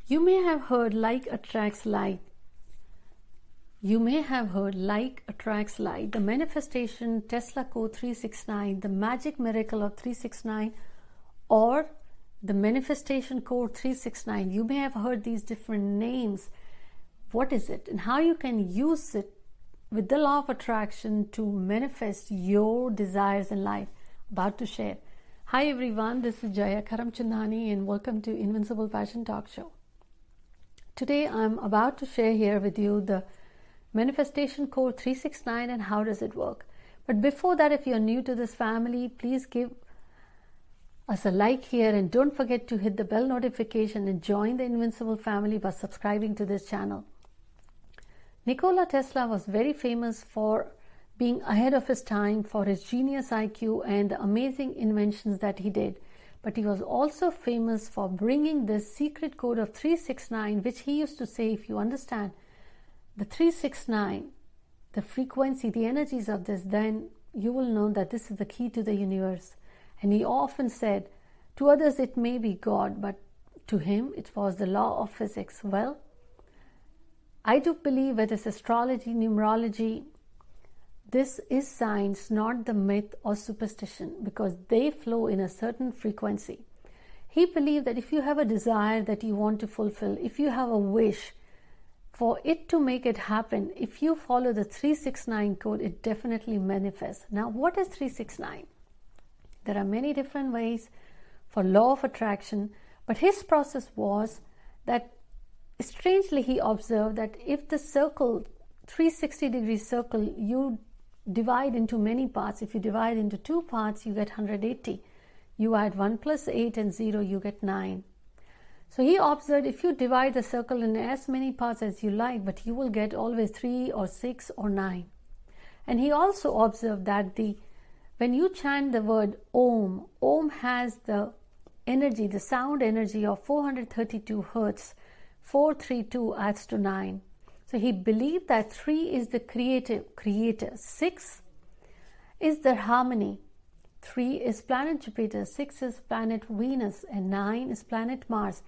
You may have heard like attracts like. You may have heard like attracts like, the manifestation Tesla Code 369, the magic miracle of 369, or the manifestation code 369. You may have heard these different names. What is it and how you can use it with the law of attraction to manifest your desires in life? About to share. Hi everyone, this is Jaya Karamchandani and welcome to Invincible Passion Talk Show. Today I'm about to share here with you the manifestation code 369 and how does it work. But before that, if you're new to this family, please give us a like here and don't forget to hit the bell notification and join the Invincible family by subscribing to this channel. Nikola Tesla was very famous for being ahead of his time, for his genius IQ and the amazing inventions that he did. But he was also famous for bringing this secret code of 369, which he used to say, if you understand the 369, the frequency, the energies of this, then you will know that this is the key to the universe. And he often said, to others it may be God, but to him it was the law of physics. Well, I do believe that it's astrology, numerology, this is science, not the myth or superstition, because they flow in a certain frequency. He believed that if you have a desire that you want to fulfill, if you have a wish, for it to make it happen, if you follow the 369 code, it definitely manifests. Now, what is 369? There are many different ways for law of attraction, but his process was that strangely he observed that if the circle, 360-degree circle, you divide into many parts. If you divide into two parts, you get 180. You add 1 plus 8 and 0, you get 9. So he observed if you divide the circle in as many parts as you like, but you will get always 3 or 6 or 9. And he also observed that when you chant the word Om, Om has the energy, the sound energy of 432 hertz. 432 adds to 9. So he believed that 3 is the creator, 6 is the harmony, 3 is planet Jupiter, 6 is planet Venus, and 9 is planet Mars.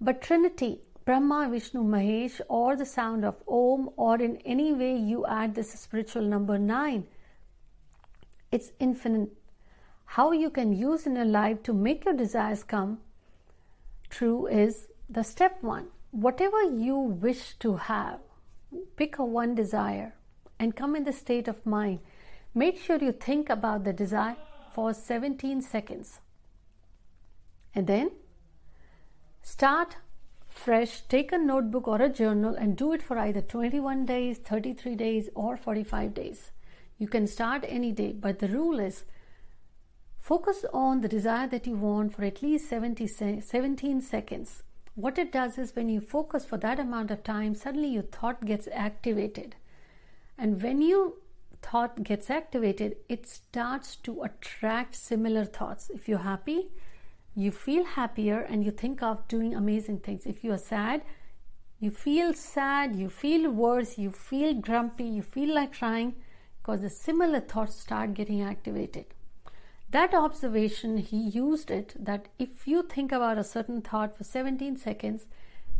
But Trinity, Brahma, Vishnu, Mahesh, or the sound of Om, or in any way you add this spiritual number 9, it's infinite. How you can use in your life to make your desires come true is the step 1. Whatever you wish to have, pick a one desire and come in the state of mind. Make sure you think about the desire for 17 seconds. And then start fresh, take a notebook or a journal and do it for either 21 days, 33 days or 45 days. You can start any day, but the rule is focus on the desire that you want for at least 17 seconds. What it does is when you focus for that amount of time, suddenly your thought gets activated. And when your thought gets activated, it starts to attract similar thoughts. If you're happy, you feel happier and you think of doing amazing things. If you are sad, you feel worse, you feel grumpy, you feel like crying, because the similar thoughts start getting activated. That observation, he used it, that if you think about a certain thought for 17 seconds,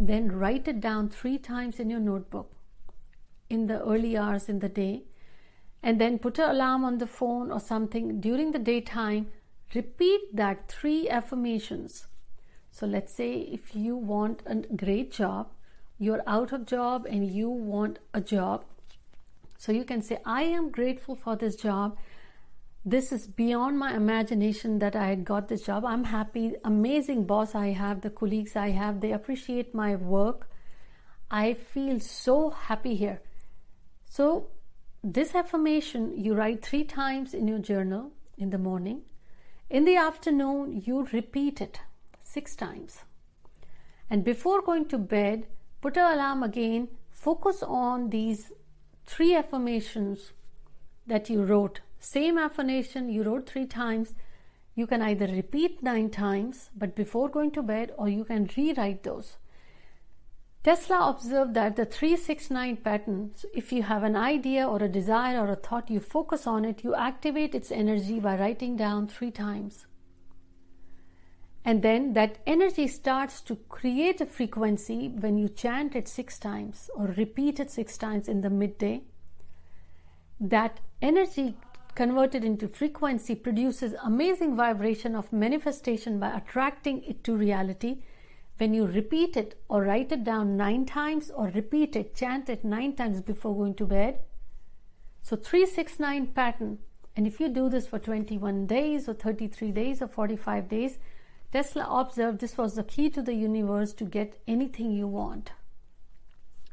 then write it down 3 times in your notebook in the early hours in the day, and then put an alarm on the phone or something during the daytime. Repeat that 3 affirmations. So let's say if you want a great job, you're out of job and you want a job. So you can say, I am grateful for this job. This is beyond my imagination that I had got this job. I'm happy, amazing boss I have, the colleagues I have, they appreciate my work. I feel so happy here. So this affirmation you write 3 times in your journal in the morning. In the afternoon, you repeat it 6 times. And before going to bed, put an alarm again, focus on these 3 affirmations that you wrote. Same affirmation you wrote 3 times. You can either repeat 9 times, but before going to bed, or you can rewrite those. Tesla observed that the 369 pattern, if you have an idea or a desire or a thought, you focus on it, you activate its energy by writing down 3 times. And then that energy starts to create a frequency when you chant it 6 times or repeat it 6 times in the midday. That energy converted into frequency produces amazing vibration of manifestation by attracting it to reality. When you repeat it or write it down 9 times or repeat it, chant it 9 times before going to bed. So 369 pattern. And if you do this for 21 days or 33 days or 45 days, Tesla observed this was the key to the universe to get anything you want.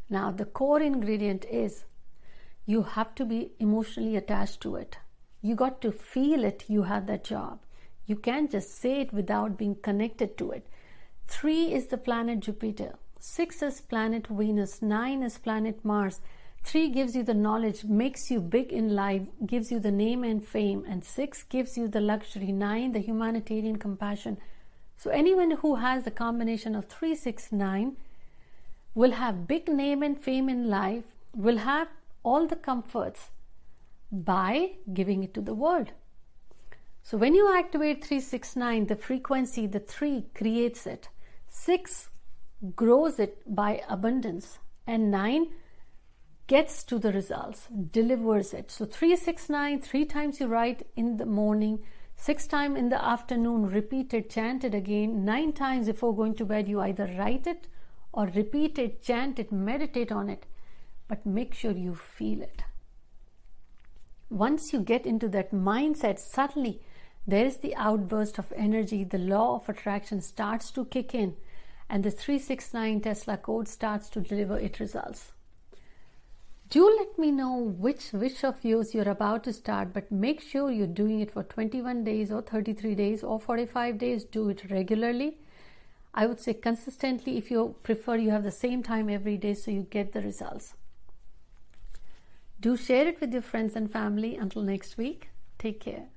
Now, the core ingredient is you have to be emotionally attached to it. You got to feel it, you have that job. You can't just say it without being connected to it. 3 is the planet Jupiter. 6 is planet Venus. 9 is planet Mars. 3 gives you the knowledge, makes you big in life, gives you the name and fame. And 6 gives you the luxury. 9, the humanitarian compassion. So anyone who has the combination of 3, 6, 9 will have big name and fame in life, will have all the comforts by giving it to the world. So when you activate 369, the frequency, the 3 creates it. 6 grows it by abundance. And 9 gets to the results, delivers it. So 369, 3 times you write in the morning, 6 times in the afternoon, repeat it, chant it again. 9 times before going to bed, you either write it or repeat it, chant it, meditate on it. But make sure you feel it. Once you get into that mindset, suddenly there is the outburst of energy. The law of attraction starts to kick in, and the 369 Tesla code starts to deliver its results. Do let me know which wish of yours you're about to start, but make sure you're doing it for 21 days or 33 days or 45 days. Do it regularly. I would say consistently. If you prefer, you have the same time every day so you get the results. Do share it with your friends and family. Until next week, take care.